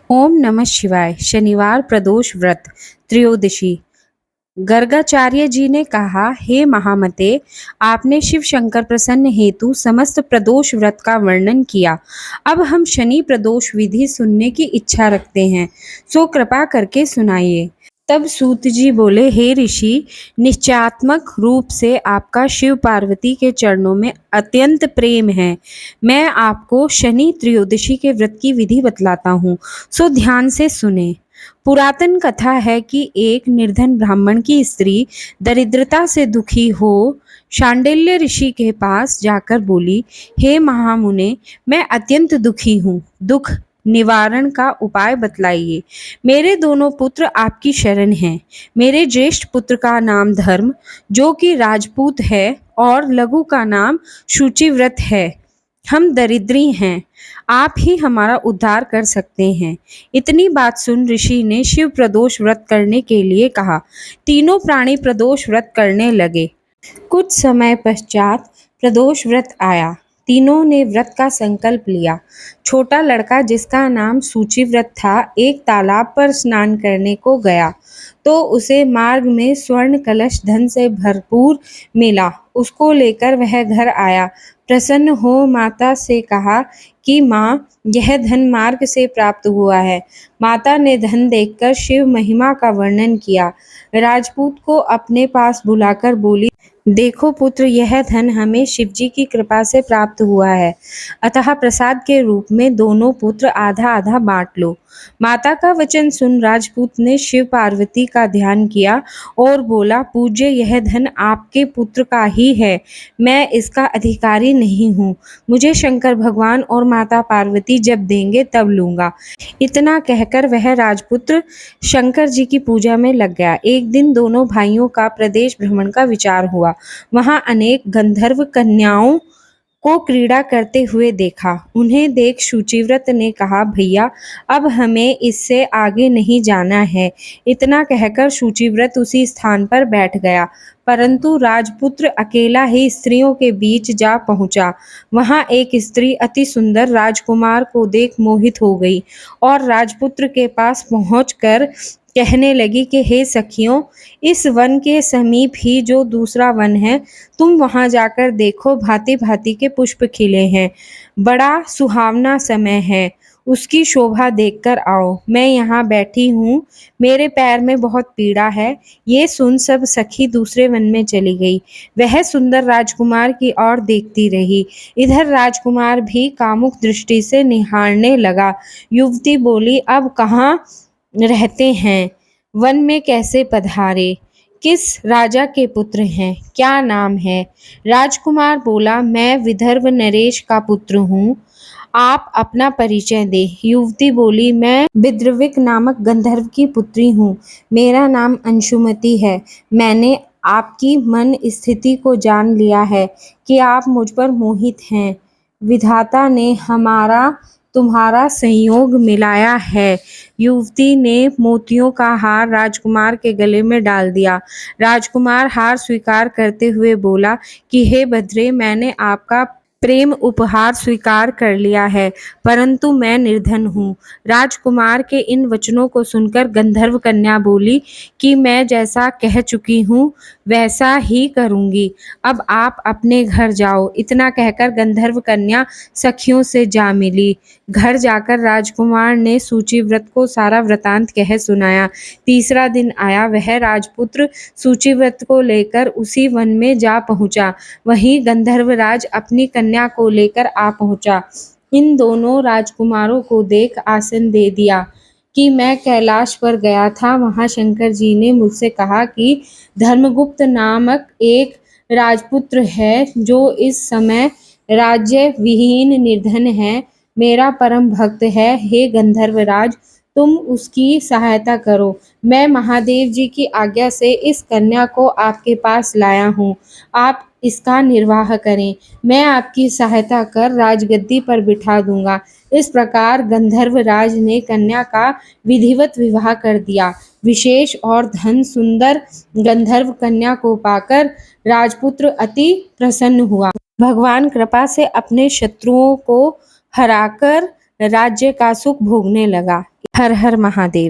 ओम नमः शिवाय। शनिवार प्रदोष व्रत त्रयोदशी। गर्गाचार्य जी ने कहा, हे महामते, आपने शिव शंकर प्रसन्न हेतु समस्त प्रदोष व्रत का वर्णन किया। अब हम शनि प्रदोष विधि सुनने की इच्छा रखते हैं, सो कृपा करके सुनाइए। तब सूत जी बोले, हे ऋषि, निश्चयात्मक रूप से आपका शिव पार्वती के चरणों में अत्यंत प्रेम है। मैं आपको शनि त्रयोदशी के व्रत की विधि बतलाता हूँ, सो ध्यान से सुने। पुरातन कथा है कि एक निर्धन ब्राह्मण की स्त्री दरिद्रता से दुखी हो शांडिल्य ऋषि के पास जाकर बोली, हे महामुने, मैं अत्यंत दुखी हूँ, दुख निवारण का उपाय बतलाइए। मेरे दोनों पुत्र आपकी शरण हैं। मेरे ज्येष्ठ पुत्र का नाम धर्म, जो कि राजपूत है, और लघु का नाम शुचिव्रत है। हम दरिद्री हैं, आप ही हमारा उद्धार कर सकते हैं। इतनी बात सुन ऋषि ने शिव प्रदोष व्रत करने के लिए कहा। तीनों प्राणी प्रदोष व्रत करने लगे। कुछ समय पश्चात प्रदोष व्रत आया। तीनों ने व्रत का संकल्प लिया। छोटा लड़का, जिसका नाम सूचिव्रत था, एक तालाब पर स्नान करने को गया तो उसे मार्ग में स्वर्ण कलश धन से भरपूर मिला। उसको लेकर वह घर आया। प्रसन्न हो माता से कहा कि माँ, यह धन मार्ग से प्राप्त हुआ है। माता ने धन देखकर शिव महिमा का वर्णन किया। राजपूत को अपने पास बुलाकर बोली, देखो पुत्र, यह धन हमें शिवजी की कृपा से प्राप्त हुआ है, अतः प्रसाद के रूप में दोनों पुत्र आधा आधा बांट लो। माता का वचन सुन राजपूत ने शिव पार्वती का ध्यान किया और बोला, पूज्य, यह धन आपके पुत्र का ही है, मैं इसका अधिकारी नहीं हूँ। मुझे शंकर भगवान और माता पार्वती जब देंगे तब लूंगा। इतना कहकर वह राजपुत्र शंकर जी की पूजा में लग गया। एक दिन दोनों भाइयों का प्रदेश भ्रमण का विचार हुआ। वहां अनेक गंधर्व कन्याओं को क्रीड़ा करते हुए देखा। उन्हें देख शुचिव्रत ने कहा, भैया, अब हमें इससे आगे नहीं जाना है। इतना कहकर शुचिव्रत उसी स्थान पर बैठ गया, परंतु राजपुत्र अकेला ही स्त्रियों के बीच जा पहुंचा। वहां एक स्त्री अति सुंदर राजकुमार को देख मोहित हो गई और राजपुत्र के पास पहुंचकर कहने लगी कि हे सखियों, इस वन के समीप ही जो दूसरा वन है, तुम वहां जाकर देखो, भांति भांति के पुष्प खिले हैं, बड़ा सुहावना समय है, उसकी शोभा देखकर आओ। मैं यहाँ बैठी हूँ, मेरे पैर में बहुत पीड़ा है। ये सुन सब सखी दूसरे वन में चली गई। वह सुंदर राजकुमार की ओर देखती रही। इधर राजकुमार भी कामुक दृष्टि से निहारने लगा। युवती बोली, अब कहाँ रहते हैं, वन में कैसे पधारे, किस राजा के पुत्र हैं, क्या नाम है? राजकुमार बोला, मैं विदर्भ नरेश का पुत्र हूँ, आप अपना परिचय दे। युवती बोली, मैं विद्रविक नामक गंधर्व की पुत्री हूँ, मेरा नाम अंशुमति है। मैंने आपकी मन स्थिति को जान लिया है कि आप मुझ पर मोहित हैं। विधाता ने हमारा तुम्हारा संयोग मिलाया है। युवती ने मोतियों का हार राजकुमार के गले में डाल दिया। राजकुमार हार स्वीकार करते हुए बोला कि हे भद्रे, मैंने आपका प्रेम उपहार स्वीकार कर लिया है, परंतु मैं निर्धन हूँ। राजकुमार के इन वचनों को सुनकर गंधर्व कन्या बोली कि मैं जैसा कह चुकी हूँ वैसा ही करूँगी, अब आप अपने घर जाओ। इतना कहकर गंधर्व कन्या सखियों से जा मिली। घर जाकर राजकुमार ने सूचिव्रत को सारा वृतांत कह सुनाया। तीसरा दिन आया, वह राजपुत्र सूचिव्रत को लेकर उसी वन में जा पहुंचा। वहीं गंधर्वराज अपनी कन्या को लेकर आ पहुंचा। इन दोनों राजकुमारों को देख आसन दे दिया कि मैं कैलाश पर गया था। वहां शंकर जी ने मुझसे कहा कि धर्मगुप्त नामक एक राजपुत्र है, जो इस समय राज्य विहीन निर्धन है, मेरा परम भक्त है। हे गंधर्वराज, तुम उसकी सहायता करो। मैं महादेव जी की आज्ञा से इस कन्या को आपके पास लाया हूँ, आप इसका निर्वाह करें। मैं आपकी सहायता कर राजगद्दी पर बिठा दूंगा। इस प्रकार गंधर्वराज ने कन्या का विधिवत विवाह कर दिया। विशेष और धन सुंदर गंधर्व कन्या को पाकर राजपुत्र अति प्रसन्न हुआ। भगवान कृपा से अपने शत्रुओं को हराकर राज्य का सुख भोगने लगा। हर हर महादेव।